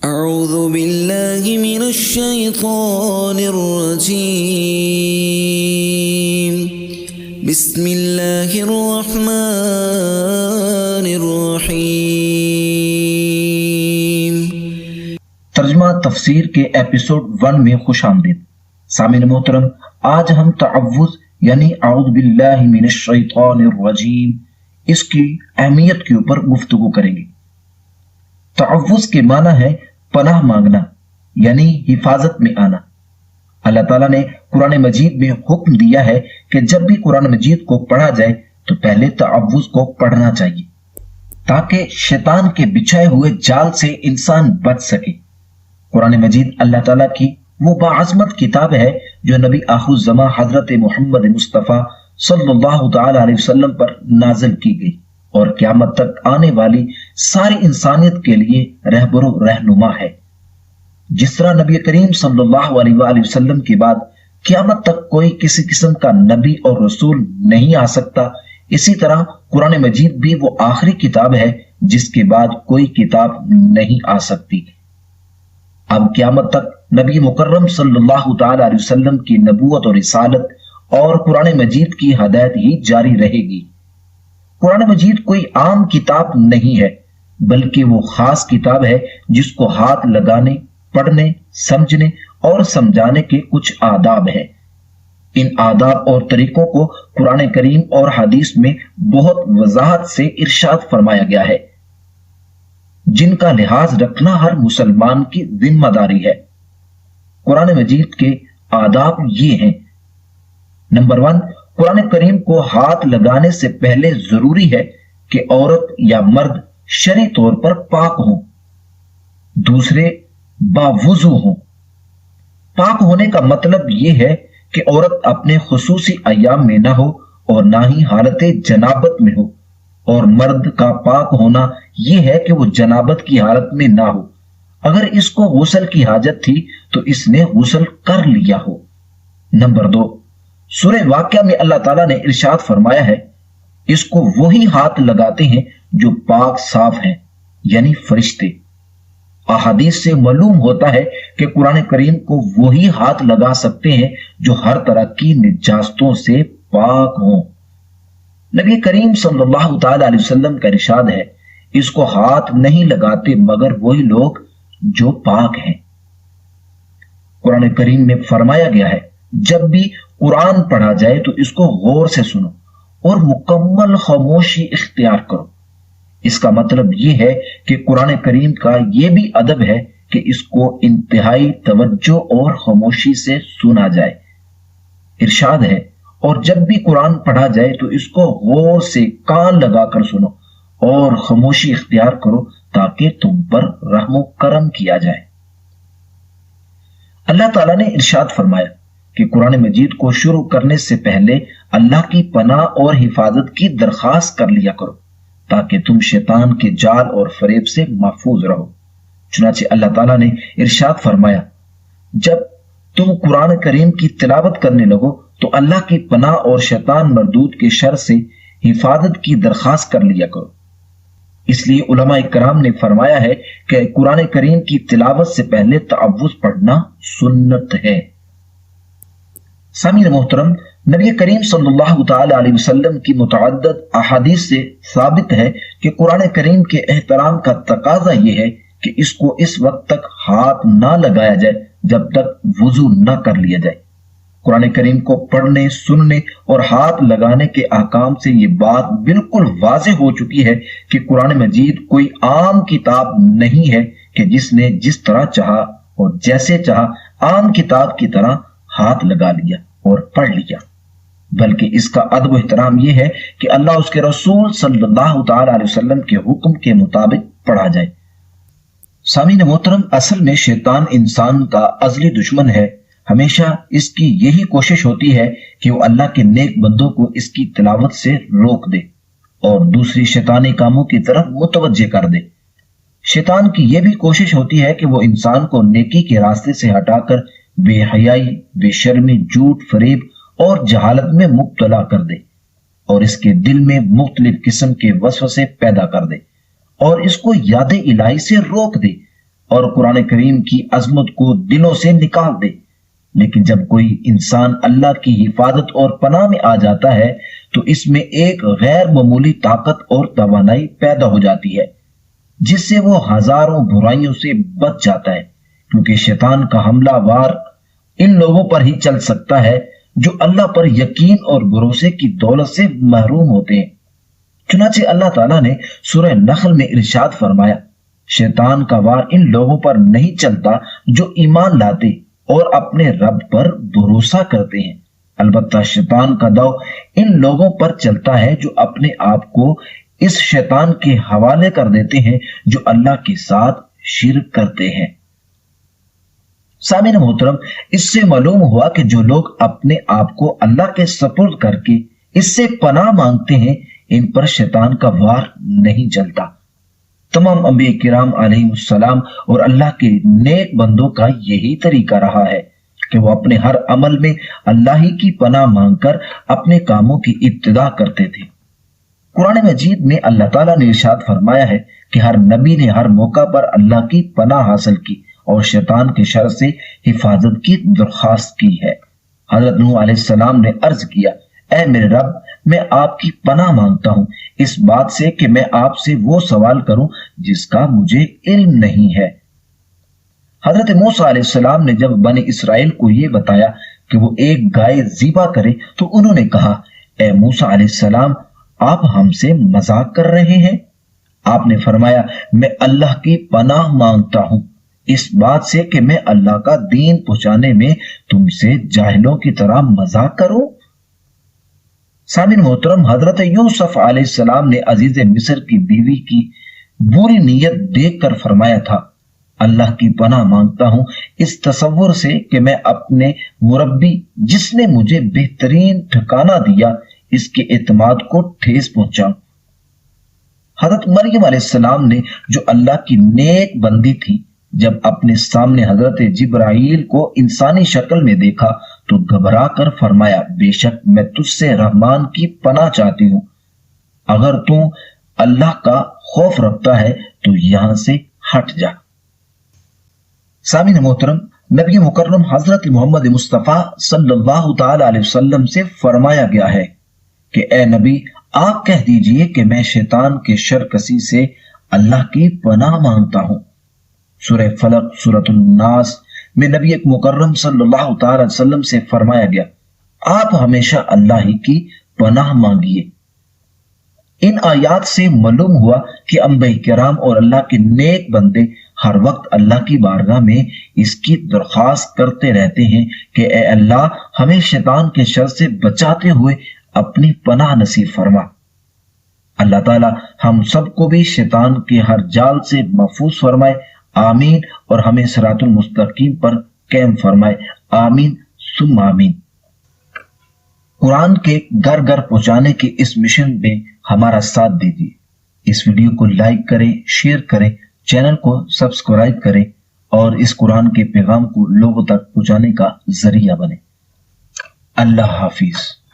اعوذ باللہ من الشیطان الرجیم بسم اللہ الرحمن الرحیم۔ ترجمہ تفسیر کے ایپیسوڈ 1 میں خوش آمدید۔ سامعین محترم، آج ہم تعوذ یعنی اعوذ باللہ من الشیطان الرجیم اس کی اہمیت کے اوپر گفتگو کریں گے۔ تعوذ کے معنی ہے پناہ مانگنا یعنی حفاظت میں آنا۔ اللہ تعالیٰ نے قرآن مجید میں حکم دیا ہے کہ جب بھی قرآن مجید کو پڑھا جائے تو پہلے تعوذ کو پڑھنا چاہیے تاکہ شیطان کے بچھائے ہوئے جال سے انسان بچ سکے۔ قرآن مجید اللہ تعالیٰ کی وہ باعظمت کتاب ہے جو نبی آخر الزماں حضرت محمد مصطفیٰ صلی اللہ تعالی علیہ وسلم پر نازل کی گئی اور قیامت تک آنے والی ساری انسانیت کے لیے رہبر و رہنما ہے۔ جس طرح نبی کریم صلی اللہ علیہ وآلہ وسلم کے بعد قیامت تک کوئی کسی قسم کا نبی اور رسول نہیں آ سکتا، اسی طرح قرآن مجید بھی وہ آخری کتاب ہے جس کے بعد کوئی کتاب نہیں آ سکتی۔ اب قیامت تک نبی مکرم صلی اللہ تعالی علیہ وسلم کی نبوت اور رسالت اور قرآن مجید کی ہدایت ہی جاری رہے گی۔ قرآن مجید کوئی عام کتاب نہیں ہے بلکہ وہ خاص کتاب ہے جس کو ہاتھ لگانے، پڑھنے، سمجھنے اور سمجھانے کے کچھ آداب ہیں۔ ان آداب اور طریقوں کو قرآن کریم اور حدیث میں بہت وضاحت سے ارشاد فرمایا گیا ہے جن کا لحاظ رکھنا ہر مسلمان کی ذمہ داری ہے۔ قرآن مجید کے آداب یہ ہیں۔ نمبر 1، قرآن کریم کو ہاتھ لگانے سے پہلے ضروری ہے کہ عورت یا مرد شرعی طور پر پاک ہوں۔ دوسرے، باوضو ہوں۔ پاک ہونے کا مطلب یہ ہے کہ عورت اپنے خصوصی ایام میں نہ ہو اور نہ ہی حالت جنابت میں ہو، اور مرد کا پاک ہونا یہ ہے کہ وہ جنابت کی حالت میں نہ ہو۔ اگر اس کو غسل کی حاجت تھی تو اس نے غسل کر لیا ہو۔ نمبر 2، سورہ واقعہ میں اللہ تعالیٰ نے ارشاد فرمایا ہے اس کو وہی ہاتھ لگاتے ہیں جو پاک صاف ہیں یعنی فرشتے۔ احادیث سے معلوم ہوتا ہے کہ قرآن کریم کو وہی ہاتھ لگا سکتے ہیں جو ہر طرح کی نجاستوں سے پاک ہوں۔ نبی کریم صلی اللہ تعالی علیہ وسلم کا ارشاد ہے اس کو ہاتھ نہیں لگاتے مگر وہی لوگ جو پاک ہیں۔ قرآن کریم میں فرمایا گیا ہے جب بھی قرآن پڑھا جائے تو اس کو غور سے سنو اور مکمل خاموشی اختیار کرو۔ اس کا مطلب یہ ہے کہ قرآن کریم کا یہ بھی ادب ہے کہ اس کو انتہائی توجہ اور خاموشی سے سنا جائے۔ ارشاد ہے اور جب بھی قرآن پڑھا جائے تو اس کو غور سے کان لگا کر سنو اور خاموشی اختیار کرو تاکہ تم پر رحم و کرم کیا جائے۔ اللہ تعالیٰ نے ارشاد فرمایا کہ قرآن مجید کو شروع کرنے سے پہلے اللہ کی پناہ اور حفاظت کی درخواست کر لیا کرو تاکہ تم شیطان کے جال اور فریب سے محفوظ رہو۔ چنانچہ اللہ تعالیٰ نے ارشاد فرمایا جب تم قرآن کریم کی تلاوت کرنے لگو تو اللہ کی پناہ اور شیطان مردود کے شر سے حفاظت کی درخواست کر لیا کرو۔ اس لیے علماء کرام نے فرمایا ہے کہ قرآن کریم کی تلاوت سے پہلے تعوذ پڑھنا سنت ہے۔ سامعین محترم، نبی کریم صلی اللہ تعالی علیہ وسلم کی متعدد احادیث سے ثابت ہے کہ قرآن کریم کے احترام کا تقاضا یہ ہے کہ اس کو اس وقت تک ہاتھ نہ لگایا جائے جب تک وضو نہ کر لیا جائے۔ قرآن کریم کو پڑھنے، سننے اور ہاتھ لگانے کے احکام سے یہ بات بالکل واضح ہو چکی ہے کہ قرآن مجید کوئی عام کتاب نہیں ہے کہ جس نے جس طرح چاہا اور جیسے چاہا عام کتاب کی طرح ہاتھ لگا لیا اور پڑھ لیا، بلکہ اس کا ادب و احترام یہ ہے کہ اللہ اس کے رسول صلی اللہ تعالی علیہ وسلم کے حکم کے مطابق پڑھا جائے۔ سامعین محترم، اصل میں شیطان انسان کا ازلی دشمن ہے۔ ہمیشہ اس کی یہی کوشش ہوتی ہے کہ وہ اللہ کے نیک بندوں کو اس کی تلاوت سے روک دے اور دوسری شیطانی کاموں کی طرف متوجہ کر دے۔ شیطان کی یہ بھی کوشش ہوتی ہے کہ وہ انسان کو نیکی کے راستے سے ہٹا کر بے حیائی، بے شرمی، جھوٹ، فریب اور جہالت میں مبتلا کر دے اور اس کے دل میں مختلف قسم کے وسوسے پیدا کر دے اور اس کو یاد الہی سے روک دے اور قرآن کریم کی عظمت کو دلوں سے نکال دے۔ لیکن جب کوئی انسان اللہ کی حفاظت اور پناہ میں آ جاتا ہے تو اس میں ایک غیر معمولی طاقت اور توانائی پیدا ہو جاتی ہے جس سے وہ ہزاروں برائیوں سے بچ جاتا ہے، کیونکہ شیطان کا حملہ وار ان لوگوں پر ہی چل سکتا ہے جو اللہ پر یقین اور بھروسے کی دولت سے محروم ہوتے ہیں۔ چنانچہ اللہ تعالیٰ نے سورہ نحل میں ارشاد فرمایا، شیطان کا وار ان لوگوں پر نہیں چلتا جو ایمان لاتے اور اپنے رب پر بھروسہ کرتے ہیں، البتہ شیطان کا داؤ ان لوگوں پر چلتا ہے جو اپنے آپ کو اس شیطان کے حوالے کر دیتے ہیں جو اللہ کے ساتھ شرک کرتے ہیں۔ سامعین محترم، اس سے معلوم ہوا کہ جو لوگ اپنے آپ کو اللہ کے سپرد کر کے اس سے پناہ مانگتے ہیں ان پر شیطان کا وار نہیں چلتا۔ تمام انبیاء کرام علیہ السلام اور اللہ کے نیک بندوں کا یہی طریقہ رہا ہے کہ وہ اپنے ہر عمل میں اللہ ہی کی پناہ مانگ کر اپنے کاموں کی ابتدا کرتے تھے۔ قرآن مجید میں اللہ تعالیٰ نے ارشاد فرمایا ہے کہ ہر نبی نے ہر موقع پر اللہ کی پناہ حاصل کی اور شیطان کے شر سے حفاظت کی درخواست کی ہے۔ حضرت نوح علیہ السلام نے عرض کیا، اے میرے رب، میں آپ کی پناہ مانگتا ہوں اس بات سے کہ میں آپ سے وہ سوال کروں جس کا مجھے علم نہیں ہے۔ حضرت موسیٰ علیہ السلام نے جب بنی اسرائیل کو یہ بتایا کہ وہ ایک گائے ذبح کرے تو انہوں نے کہا، اے موسیٰ علیہ السلام، آپ ہم سے مذاق کر رہے ہیں؟ آپ نے فرمایا، میں اللہ کی پناہ مانگتا ہوں اس بات سے کہ میں اللہ کا دین پہنچانے میں تم سے جاہلوں کی طرح مذاق کروں۔ سامعین محترم، حضرت یوسف علیہ السلام نے عزیز مصر کی بیوی کی بری نیت دیکھ کر فرمایا تھا، اللہ کی پناہ مانگتا ہوں اس تصور سے کہ میں اپنے مربی جس نے مجھے بہترین ٹھکانہ دیا اس کے اعتماد کو ٹھیس پہنچاؤں۔ حضرت مریم علیہ السلام نے جو اللہ کی نیک بندی تھی، جب اپنے سامنے حضرت جبرائیل کو انسانی شکل میں دیکھا تو گھبرا کر فرمایا، بے شک میں تجھ سے رحمان کی پناہ چاہتی ہوں، اگر تو اللہ کا خوف رکھتا ہے تو یہاں سے ہٹ جا۔ سامعین محترم، نبی مکرم حضرت محمد مصطفیٰ صلی اللہ تعالی علیہ وسلم سے فرمایا گیا ہے کہ اے نبی، آپ کہہ دیجئے کہ میں شیطان کے شر کسی سے اللہ کی پناہ مانگتا ہوں۔ سورہ فلق، سورۃ الناس میں نبی مکرم صلی اللہ تعالی علیہ وسلم سے فرمایا گیا، آپ ہمیشہ اللہ ہی کی پناہ مانگیے۔ ان آیات سے معلوم ہوا کہ انبیاء کرام اور اللہ کے نیک بندے ہر وقت اللہ کی بارگاہ میں اس کی درخواست کرتے رہتے ہیں کہ اے اللہ، ہمیں شیطان کے شر سے بچاتے ہوئے اپنی پناہ نصیب فرما۔ اللہ تعالی ہم سب کو بھی شیطان کے ہر جال سے محفوظ فرمائے، آمین، اور ہمیں صراط المستقیم پر قائم فرمائے، آمین ثم آمین۔ قرآن کے گھر گھر پہنچانے کے اس مشن میں ہمارا ساتھ دیجیے۔ اس ویڈیو کو لائک کریں، شیئر کریں، چینل کو سبسکرائب کریں اور اس قرآن کے پیغام کو لوگوں تک پہنچانے کا ذریعہ بنیں۔ اللہ حافظ۔